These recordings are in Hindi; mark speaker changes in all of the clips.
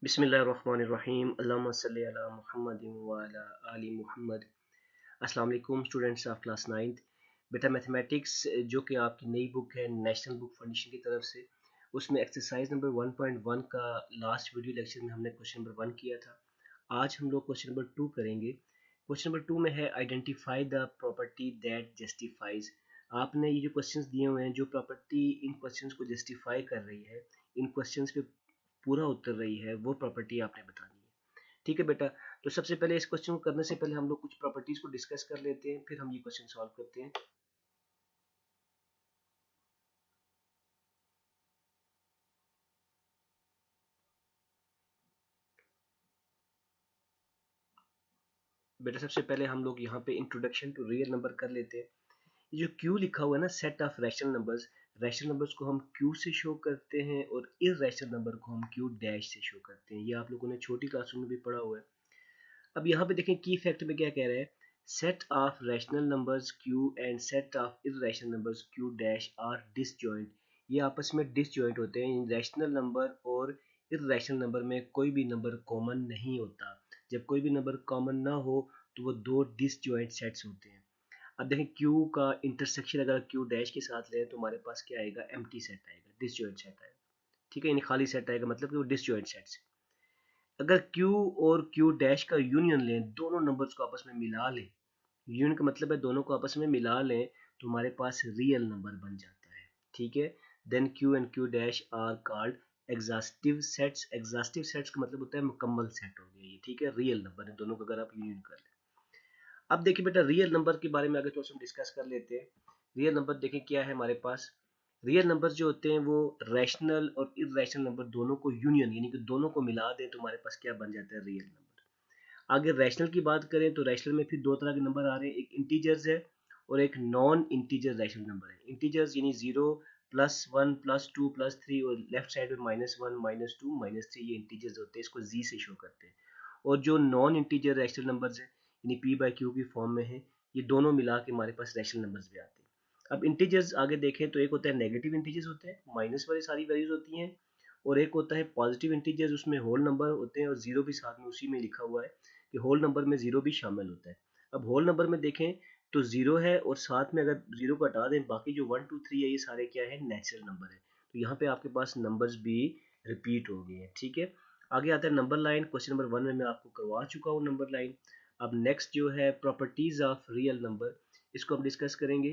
Speaker 1: बिस्मिल्लाहिर्रहमानिर्रहीम अल्लाहुम्मा सल्लि अला मुहम्मदिन व अला आलि मुहम्मद। अस्सलाम वालेकुम स्टूडेंट्स ऑफ क्लास 9th। बेटा मैथमेटिक्स जो कि आपकी नई बुक है नेशनल बुक फाउंडेशन की तरफ से, उसमें एक्सरसाइज नंबर 1.1 का लास्ट वीडियो लेक्चर में हमने क्वेश्चन नंबर 1 किया था। आज हम लोग क्वेश्चन नंबर 2 करेंगे। क्वेश्चन नंबर 2 में है identify the property that justifies. आपने ये जो क्वेश्चंस दिए हुए हैं, जो प्रॉपर्टी इन क्वेश्चंस को जस्टिफाई कर रही है, इन क्वेश्चंस पे पूरा उतर रही है, वो प्रॉपर्टी आपने बतानी है। ठीक है बेटा, तो सबसे पहले इस क्वेश्चन को करने से पहले हम लोग कुछ प्रॉपर्टीज को डिस्कस कर लेते हैं, फिर हम ये क्वेश्चन सॉल्व करते हैं। बेटा सबसे पहले हम लोग यहाँ पे इंट्रोडक्शन टू रियल नंबर कर लेते हैं। ये जो क्यू लिखा हुआ है ना, सेट ऑफ रैशनल नंबर्स को हम क्यू से शो करते हैं और इररेशनल नंबर को हम क्यू डैश से शो करते हैं। ये आप लोगों ने छोटी क्लासों में भी पढ़ा हुआ है। अब यहाँ पे देखें की फैक्ट में क्या कह रहे हैं, set of rational numbers Q and set of irrational numbers Q dash are disjoint. ये आपस में डिसजॉइंट होते हैं। रैशनल नंबर और इररेशनल नंबर में कोई भी नंबर कॉमन नहीं होता। जब कोई भी नंबर कॉमन ना हो तो वो दो डिसजॉइंट सेट्स होते हैं। अब देखें क्यू का इंटरसेक्शन अगर क्यू डैश के साथ लें तो हमारे पास क्या आएगा, एम्प्टी सेट आएगा, डिसजॉइंट सेट आएगा। ठीक है, यानी खाली सेट आएगा, मतलब कि वो डिसजॉइंट सेट्स। अगर Q और Q डैश का यूनियन लें, दोनों नंबर्स को आपस में मिला लें, यूनियन का मतलब है दोनों को आपस में मिला लें, तो हमारे पास रियल नंबर बन जाता है। ठीक है, then Q and Q dash are called exhaustive sets. Exhaustive sets का मतलब होता है मुकम्मल सेट हो गया ये। ठीक है, रियल नंबर है दोनों को अगर आप यूनियन कर लें। अब देखिए बेटा, रियल नंबर के बारे में आगे थोड़ा सा डिस्कस कर लेते हैं। रियल नंबर देखें क्या है हमारे पास। रियल नंबर जो होते हैं वो रैशनल और इररेशनल नंबर दोनों को यूनियन यानी कि दोनों को मिला दें तो हमारे पास क्या बन जाता है, रियल नंबर। आगे रैशनल की बात करें तो रैशनल में फिर दो तरह के नंबर आ रहे हैं, एक इंटीजर्स है और एक नॉन इंटीजर रैशनल नंबर है। इंटीजर्स यानी 0 +1 +2 +3 और लेफ्ट साइड में -1 -2 -3, ये इंटीजर्स होते हैं, इसको जी से शो करते हैं। और जो नॉन इंटीजर रैशनल नंबर्स है यानी p/q की फॉर्म में है, ये दोनों मिला के हमारे पास रैशनल नंबर्स भी आते हैं। अब इंटीजर्स आगे देखें तो एक होता है नेगेटिव इंटीजर्स होते हैं, माइनस वाली सारी वैल्यूज होती हैं, और एक होता है पॉजिटिव इंटीजर्स, उसमें होल नंबर होते हैं और जीरो भी साथ में उसी में लिखा हुआ है कि होल नंबर में जीरो भी शामिल होता है। अब होल नंबर में देखें तो जीरो है और साथ में अगर जीरो को हटा दें बाकी जो 1 2 3 है ये सारे क्या है, नेचुरल नंबर है। तो यहाँ पे आपके पास नंबर्स भी रिपीट हो गए हैं। ठीक है, आगे आता है नंबर लाइन। क्वेश्चन नंबर 1 में मैं आपको करवा चुका हूँ नंबर लाइन। अब नेक्स्ट जो है प्रॉपर्टीज ऑफ रियल नंबर, इसको हम डिस्कस करेंगे।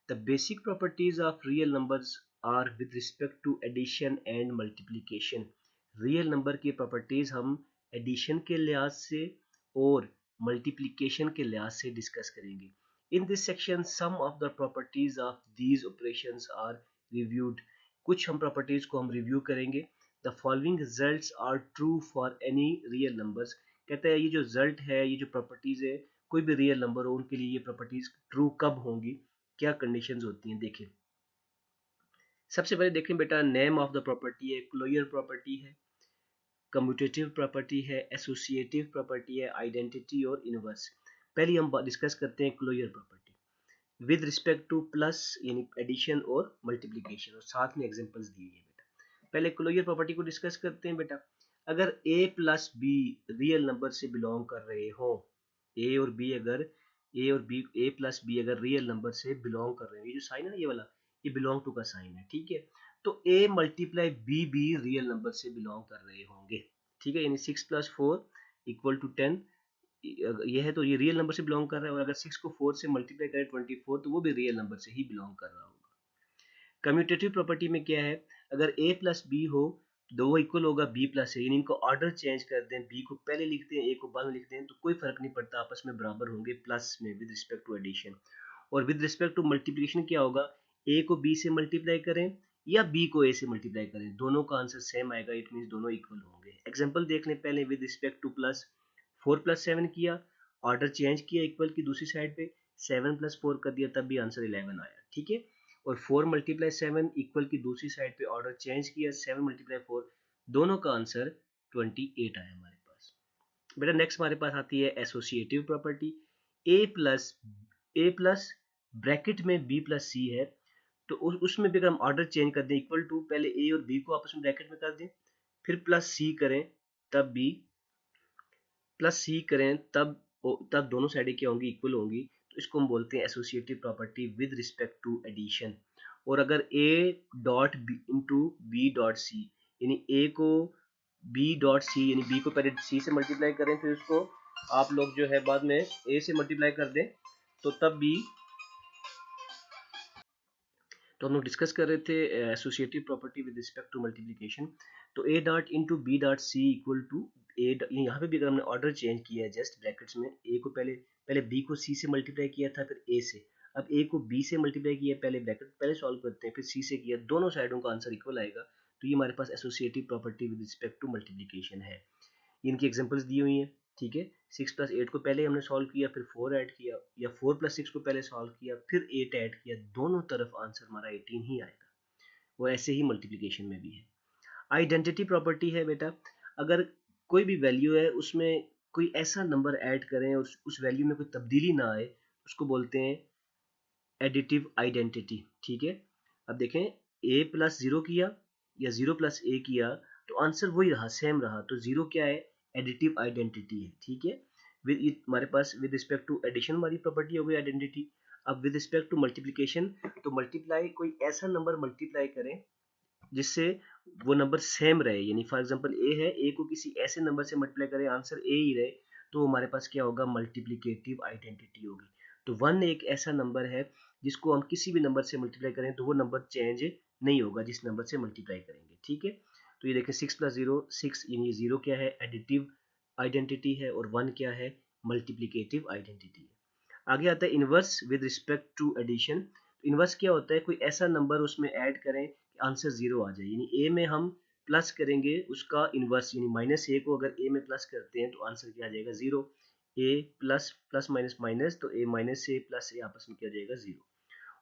Speaker 1: The basic properties of real numbers are with respect to addition and multiplication. Real number की प्रॉपर्टीज हम एडिशन के लिहाज से और मल्टीप्लिकेशन के लिहाज से डिस्कस करेंगे। In this section some of the properties of these operations are reviewed. कुछ हम प्रॉपर्टीज को हम रिव्यू करेंगे। The following results are true for any real numbers. कहते हैं ये जो रिजल्ट है, ये जो प्रॉपर्टीज है, कोई भी रियल नंबर हो उनके लिए ये प्रॉपर्टीज ट्रू कब होंगी, क्या कंडीशंस होती हैं, देखिए। सबसे पहले देखें बेटा, नेम ऑफ द प्रॉपर्टी है, क्लोजर प्रॉपर्टी है, कम्यूटेटिव प्रॉपर्टी है, एसोसिएटिव प्रॉपर्टी है, आइडेंटिटी और इनवर्स। पहले हम डिस्कस करते हैं closure property with respect to plus यानी एडिशन और मल्टीप्लिकेशन, और साथ में एग्जांपल्स दी हुई है बेटा। पहले क्लोजर प्रॉपर्टी को डिस्कस करते हैं बेटा। अगर a plus be real number से बिलोंग कर रहे हो, a और b अगर a प्लस बी अगर रियल नंबर से बिलोंग कर रहे हो, ये जो साइन है ना ये वाला, ये बिलोंग टू का साइन है। ठीक है, तो a मल्टीप्लाई b भी रियल नंबर से बिलोंग कर रहे होंगे। ठीक है, यानी 6 + 4 = 10, ये है तो ये रियल नंबर से बिलोंग कर रहा है। और अगर 6 को 4 से मल्टीप्लाई करें 24 तो वो भी रियल नंबर से ही बिलोंग कर रहा होगा। कम्यूटेटिव प्रॉपर्टी में क्या है, अगर a प्लस बी हो तो वो इक्वल होगा b प्लस है, यानी इनको ऑर्डर चेंज कर दें, b को पहले लिखते हैं a को बाद में लिखते हैं तो कोई फर्क नहीं पड़ता, आपस में बराबर होंगे प्लस में विद रिस्पेक्ट टू एडिशन। और विद रिस्पेक्ट टू मल्टीप्लिकेशन क्या होगा, a को b से मल्टीप्लाई करें या b को a से मल्टीप्लाई करें, दोनों का आंसर सेम आएगा, इट मीन दोनों इक्वल होंगे। एग्जाम्पल देख लें पहले, विद रिस्पेक्ट टू प्लस 4 + 7 किया, ऑर्डर चेंज किया इक्वल की दूसरी साइड पे, 7 + 4 कर दिया तब भी आंसर 11 आया। ठीक है, और 4 × 7 इक्वल की दूसरी साइड पे ऑर्डर चेंज किया, 7 × 4, दोनों का आंसर 28 आया हमारे पास। बेटा नेक्स्ट हमारे पास आती है associative property. a plus bracket में b + c है, तो उसमें भी अगर हम ऑर्डर चेंज कर दें, इक्वल टू पहले a और b को आपस में ब्रैकेट में कर दें, फिर +c करें, तब बी प्लस सी करें तब दोनों साइडें क्या होंगी, इक्वल होंगी। तो इसको हम बोलते हैं associative property with respect to addition. और अगर a dot b into B dot c, यानी ए को बी डॉट सी, यानी बी को पहले सी से मल्टीप्लाई करें, फिर उसको आप लोग जो है बाद में ए से मल्टीप्लाई कर दें, तो तब बी, तो हम लोग डिस्कस कर रहे थे associative property with respect to multiplication. तो A dot into B dot C equal to A, यहाँ पे भी अगर हमने ऑर्डर चेंज किया है जस्ट ब्रैकेट्स में, ए को पहले बी को सी से मल्टीप्लाई किया था, फिर ए से, अब ए को बी से मल्टीप्लाई किया, पहले ब्रैकेट पहले सॉल्व करते हैं, फिर सी से किया, दोनों साइडों का आंसर इक्वल आएगा। तो ये हमारे पास associative property with respect to multiplication है। इनकी एग्जांपल्स दी हुई हैं, ठीक है। 6 प्लस 8 को पहले हमने सॉल्व किया, फिर 4 ऐड किया, या 4 प्लस 6 को पहले सॉल्व किया, फिर 8 ऐड किया, दोनों तरफ आंसर हमारा 18 ही आएगा। वो ऐसे ही मल्टीप्लिकेशन में भी है। आइडेंटिटी प्रॉपर्टी है बेटा, अगर कोई भी वैल्यू है उसमें कोई ऐसा नंबर ऐड करें और उस वैल्यू में कोई तब्दीली ना आए, उसको बोलते हैं एडिटिव आइडेंटिटी, ठीक है। अब देखें, a प्लस 0 किया या 0 प्लस a किया, तो आंसर वही रहा, सेम रहा, तो 0 क्या है, एडिटिव आइडेंटिटी है, ठीक है। हमारे पास विद रिस्पेक्ट टू एडिशन हमारी प्रॉपर्टी हो गई आइडेंटिटी। अब विद रिस्पेक्ट टू मल्टीप्लिकेशन, तो मल्टीप्लाई, कोई ऐसा नंबर मल्टीप्लाई करें जिससे वो नंबर सेम रहे, यानी फॉर एग्जांपल ए है, ए को किसी ऐसे नंबर से मल्टीप्लाई करें, आंसर ए ही रहे, तो हमारे पास क्या होगा, मल्टीप्लिकेटिव आइडेंटिटी होगी। तो 1 एक ऐसा नंबर है जिसको हम किसी भी नंबर से मल्टीप्लाई करें तो वो नंबर चेंज नहीं होगा जिस नंबर से मल्टीप्लाई करेंगे, ठीक है। तो ये देखें 6 प्लस 0 6, यानी 0 क्या है, एडिटिव आइडेंटिटी है, और 1 क्या है, मल्टीप्लिकेटिव आइडेंटिटी है। आगे आता है inverse with respect to addition. Inverse क्या होता है, कोई ऐसा नंबर उसमें ऐड करें आंसर 0 आ जाए, यानी ए में हम प्लस करेंगे उसका इनवर्स, यानी माइनस ए को अगर ए में प्लस करते हैं तो आंसर क्या आ जाएगा, 0। ए प्लस प्लस माइनस माइनस, तो ए माइनस ए प्लस ए आपस में क्या आ जाएगा, 0।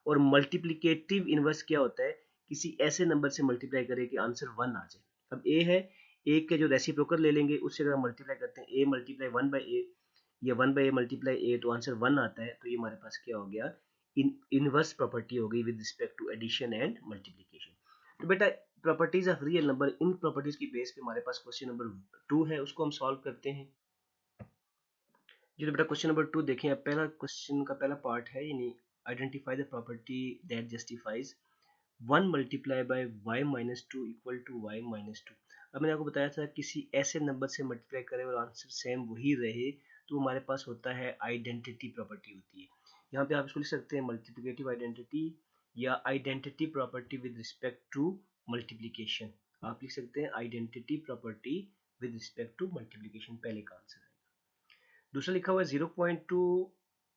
Speaker 1: और मल्टीप्लिकेटिव इनवर्स क्या होता है, किसी ऐसे नंबर से मल्टीप्लाई करें कि आंसर 1 आ जाए। अब ए है, ए के जो रेसिप्रोकल ले लेंगे, उससे अगर हम मल्टीप्लाई करते हैं, ए मल्टीप्लाई 1 बाई ए या 1 बाई ए मल्टीप्लाई ए, तो आंसर 1 आता है। तो ये हमारे पास क्या हो गया, इनवर्स प्रॉपर्टी हो गई with respect to addition and multiplication. तो बेटा प्रॉपर्टीज ऑफ रियल नंबर, इन प्रॉपर्टीज की बेस पे हमारे पास क्वेश्चन नंबर 2 है, उसको हम सॉल्व करते हैं। जी तो बेटा क्वेश्चन नंबर 2 देखें, अब पहला क्वेश्चन का पहला पार्ट है, यानी identify the property that justifies 1 multiply by y minus 2 equal to y minus 2। अब मैंने आपको बताया था किसी ऐसे नंबर से मल्टीप्लाई करें और आंसर सेम वही रहे, तो हमारे पास होता है आइडेंटिटी प्रॉपर्टी होती है। यहाँ पे आप इसको लिख सकते हैं मल्टीप्लिकेटिव आइडेंटिटी या identity property with respect to multiplication. आप लिख सकते हैं identity property with respect to multiplication, पहले का आंसर है। दूसरा लिखा हुआ है 0.2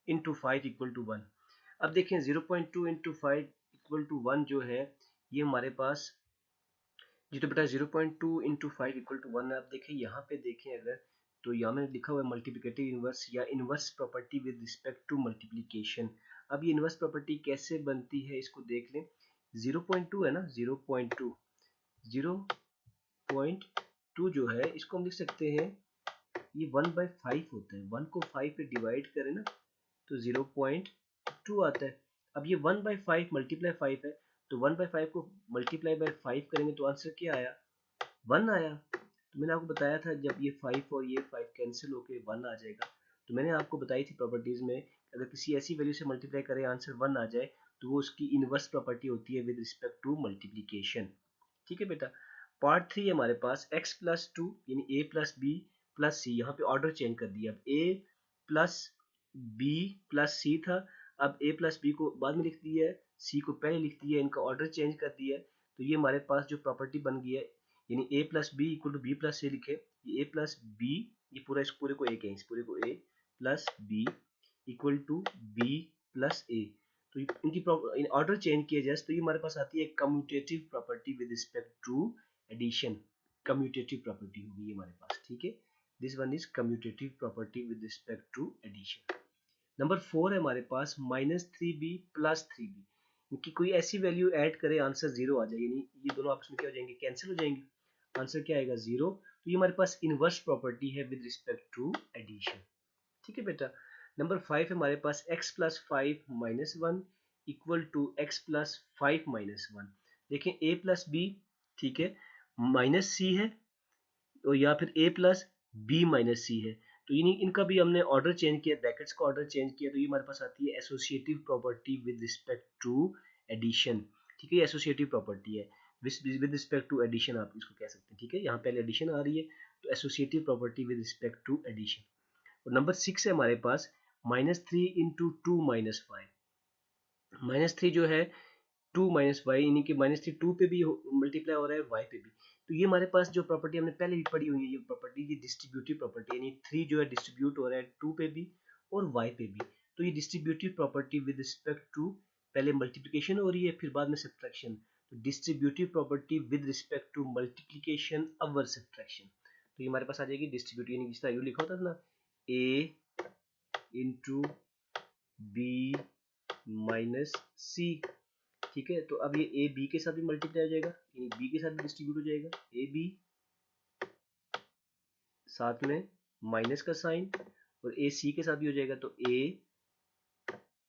Speaker 1: इंटू 5 इक्वल टू 1। अब देखें 0.2 इंटू 5 इक्वल टू 1 जो है, ये हमारे पास, जी तो बेटा 0.2 इंटू 5 इक्वल टू 1 है। आप देखें यहाँ पे देखें अगर, तो यहाँ में लिखा हुआ है मल्टीप्लिकेटिव इनवर्स या inverse property with respect to multiplication. अब ये इनवर्स प्रॉपर्टी कैसे बनती है इसको देख लें। 0.2 है ना, 0.2 0.2 जो है इसको हम लिख सकते हैं, ये 1/5 होता है, 1 को 5 पे डिवाइड करें ना तो 0.2 आता है। अब ये 1/5 मल्टीप्लाई 5 है, तो 1/5 को मल्टीप्लाई बाय 5 करेंगे तो आंसर क्या आया, 1 आया। तो मैंने आपको बताया था जब ये 5 और ये 5 कैंसिल होके 1 आ जाएगा। तो मैंने आपको बताई थी प्रॉपर्टीज में, अगर किसी ऐसी वैल्यू से मल्टीप्लाई करें आंसर 1 आ जाए, तो वो उसकी इनवर्स प्रॉपर्टी होती है विद रिस्पेक्ट टू मल्टीप्लिकेशन, ठीक है बेटा। पार्ट 3 हमारे पास x प्लस 2 यानी a प्लस बी प्लस सी, यहाँ पे ऑर्डर चेंज कर दिया, अब a प्लस बी प्लस सी था, अब a प्लस बी को बाद में लिख दिया है, c को पहले लिख दिया है, इनका ऑर्डर चेंज कर दिया है। तो ये हमारे पास जो प्रॉपर्टी बन गई है, यानी a plus B equal to B plus C लिखे, ये a प्लस बी, ये पूरा इस पूरे को a कहें, इस पूरे को a plus B equal to B plus A. तो इनकी ऑर्डर चेंज किया जाए तो ये हमारे पास आती है commutative property with respect to addition. Commutative property होगी हमारे पास, ठीक है। This one is commutative property with respect to addition. Number 4 है हमारे पास -3b प्लस 3b, इनकी कोई ऐसी वैल्यू ऐड करें आंसर 0 आ जाए, यानी ये दोनों आपस में क्या हो जाएंगे, कैंसिल हो जाएंगे, आंसर क्या आएगा 0। तो ये हमारे पास इनवर्स प्रॉपर्टी है विद रिस्पेक्ट टू एडिशन, ठीक है बेटा। नंबर 5 हमारे पास x plus 5 minus 1 equal to x plus 5 minus 1। देखें a प्लस बी, ठीक है, माइनस सी है, और या फिर a plus b minus c है। तो इनका भी हमने ऑर्डर चेंज किया, ब्रैकेट्स का ऑर्डर चेंज किया, तो ये हमारे पास आती है associative property with respect to addition. ठीक है, ये एसोसिएटिव प्रॉपर्टी है विद रिस्पेक्ट टू एडिशन, आप इसको कह सकते हैं। ठीक है, यहाँ पहले एडिशन आ रही है, तो associative property with respect to addition. और नंबर 6 है हमारे पास -3 इंटू 2 माइनस 5। -3 जो है 2 माइनस वाई, यानी कि -3 2 पे भी मल्टीप्लाई हो रहा है, वाई पे भी। तो ये हमारे पास जो प्रॉपर्टी हमने पहले भी पढ़ी हुई है, ये प्रॉपर्टी, ये डिस्ट्रीब्यूटिव प्रॉपर्टी, यानी 3 जो है डिस्ट्रीब्यूट हो रहा है 2 पे भी और वाई पे भी। तो ये distributive property with respect to, पहले मल्टीप्लिकेशन हो रही है फिर बाद में सब्ट्रैक्शन, तो distributive property with respect to multiplication over subtraction. तो ये हमारे पास आ जाएगी डिस्ट्रीब्यूटिव, यानी जिस तरह यू लिखा होता था ना, ए इंटू बी माइनस सी। ठीक है, तो अब ये ए बी के साथ भी मल्टीप्लाई हो जाएगा, यानी बी के साथ भी डिस्ट्रीब्यूट हो जाएगा, ए बी साथ में माइनस का साइन, और ए सी के साथ भी हो जाएगा, तो ए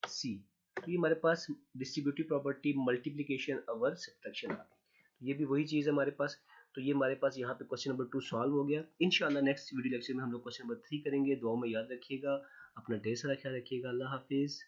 Speaker 1: सी। तो ये हमारे पास distributive property multiplication over subtraction आ गई। तो ये भी वही चीज़ है हमारे पास। तो ये हमारे पास यहाँ पे क्वेश्चन नंबर 2 सॉल्व हो गया। इंशाल्लाह नेक्स्ट वीडियो लेक्चर में हम लोग क्वेश्चन नंबर 3 करेंगे। दुआ में याद रखिएगा, अपना ढेर सारा ख्याल रखिएगा। अल्लाह हाफिज़।